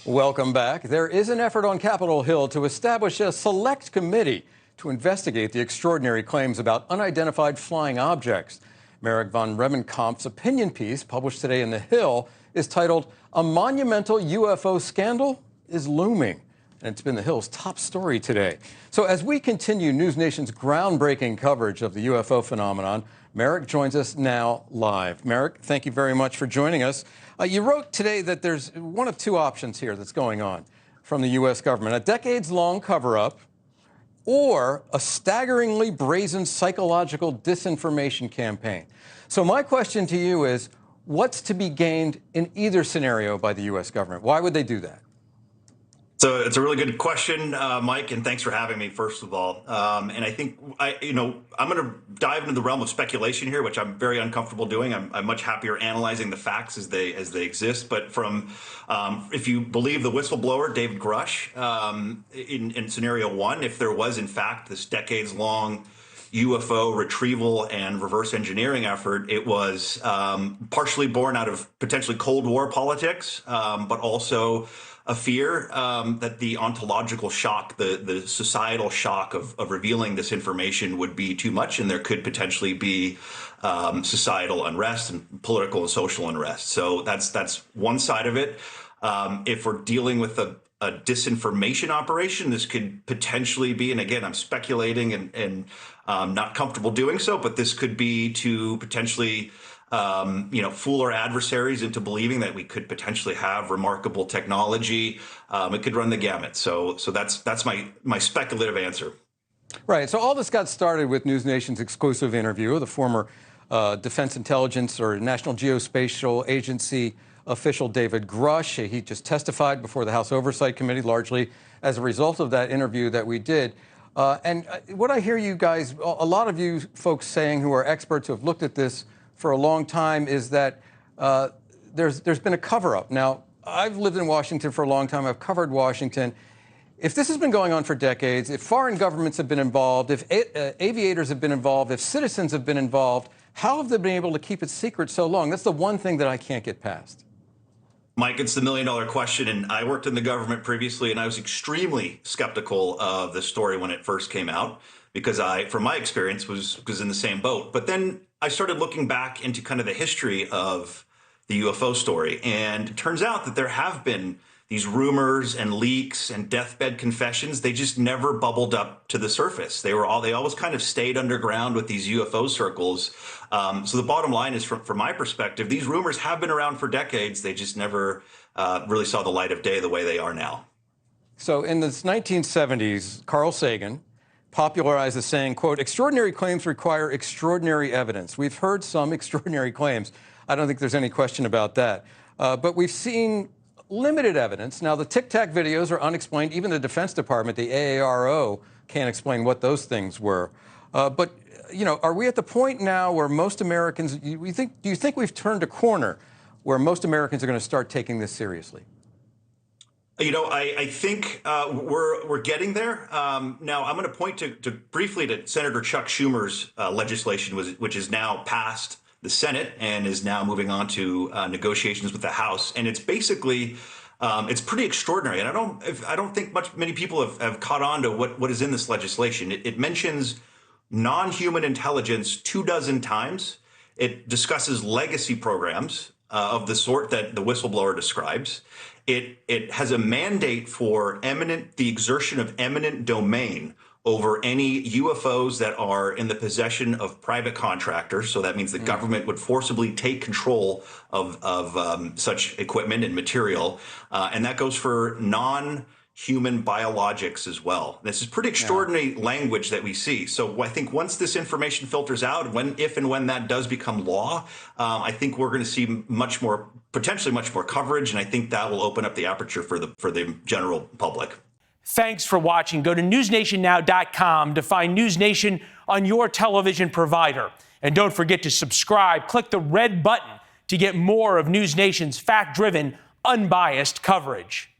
Welcome back. There is an effort on Capitol Hill to establish a select committee to investigate the extraordinary claims about unidentified flying objects. Marik von Rennenkampff's opinion piece, published today in The Hill, is titled, "A Monumental UFO Scandal is Looming." And it's been The Hill's top story today. So as we continue NewsNation's groundbreaking coverage of the UFO phenomenon, Marik joins us now live. Marik, thank you very much for joining us. You wrote today that there's one of two options here that's going on from the U.S. government: a decades-long cover-up or a staggeringly brazen psychological disinformation campaign. So my question to you is, what's to be gained in either scenario by the U.S. government? Why would they do that? So it's a really good question, Mike, and thanks for having me, first of all. And I think I'm going to dive into the realm of speculation here, which I'm very uncomfortable doing. I'm much happier analyzing the facts as they exist. But if you believe the whistleblower, David Grush, in scenario one, if there was in fact this decades-long UFO retrieval and reverse engineering effort, it was partially born out of potentially Cold War politics, but also a fear that the ontological shock, the societal shock of revealing this information would be too much, and there could potentially be societal unrest and political and social unrest. So that's one side of it. If we're dealing with a disinformation operation, this could potentially be, and again, I'm speculating and not comfortable doing so, but this could be to potentially fool our adversaries into believing that we could potentially have remarkable technology. It could run the gamut. So that's my speculative answer. Right. So all this got started with NewsNation's exclusive interview of the former Defense Intelligence or National Geospatial Agency official David Grush. He just testified before the House Oversight Committee, largely as a result of that interview that we did. And what I hear you guys, a lot of you folks saying who are experts who have looked at this for a long time, is that there's been a cover-up. Now, I've lived in Washington for a long time. I've covered Washington. If this has been going on for decades, if foreign governments have been involved, if aviators have been involved, if citizens have been involved, how have they been able to keep it secret so long? That's the one thing that I can't get past. Mike, it's the million-dollar question, and I worked in the government previously, and I was extremely skeptical of the story when it first came out, because from my experience, was in the same boat. But then I started looking back into kind of the history of the UFO story, and it turns out that there have been these rumors and leaks and deathbed confessions. They just never bubbled up to the surface. They always kind of stayed underground with these UFO circles. So the bottom line is, from my perspective, these rumors have been around for decades. They just never really saw the light of day the way they are now. So in the 1970s, Carl Sagan popularized the saying, quote, "Extraordinary claims require extraordinary evidence." We've heard some extraordinary claims. I don't think there's any question about that. But we've seen limited evidence. Now, the Tic Tac videos are unexplained. Even the Defense Department, the AARO, can't explain what those things were. But, are we at the point now where most Americans, do you think we've turned a corner where most Americans are going to start taking this seriously? I think we're getting there. Now, I'm going to point briefly to Senator Chuck Schumer's legislation, which is now passed the Senate and is now moving on to negotiations with the House. And it's basically, it's pretty extraordinary. And I don't think many people have caught on to what is in this legislation. It mentions non-human intelligence 24 times. It discusses legacy programs of the sort that the whistleblower describes. It has a mandate for the exertion of eminent domain over any UFOs that are in the possession of private contractors. So that means the government would forcibly take control of such equipment and material. And that goes for non-human biologics as well. This is pretty extraordinary language that we see. So I think once this information filters out, if and when that does become law, I think we're going to see potentially much more coverage. And I think that will open up the aperture for the general public. Thanks for watching. Go to newsnationnow.com to find NewsNation on your television provider. And don't forget to subscribe. Click the red button to get more of NewsNation's fact-driven, unbiased coverage.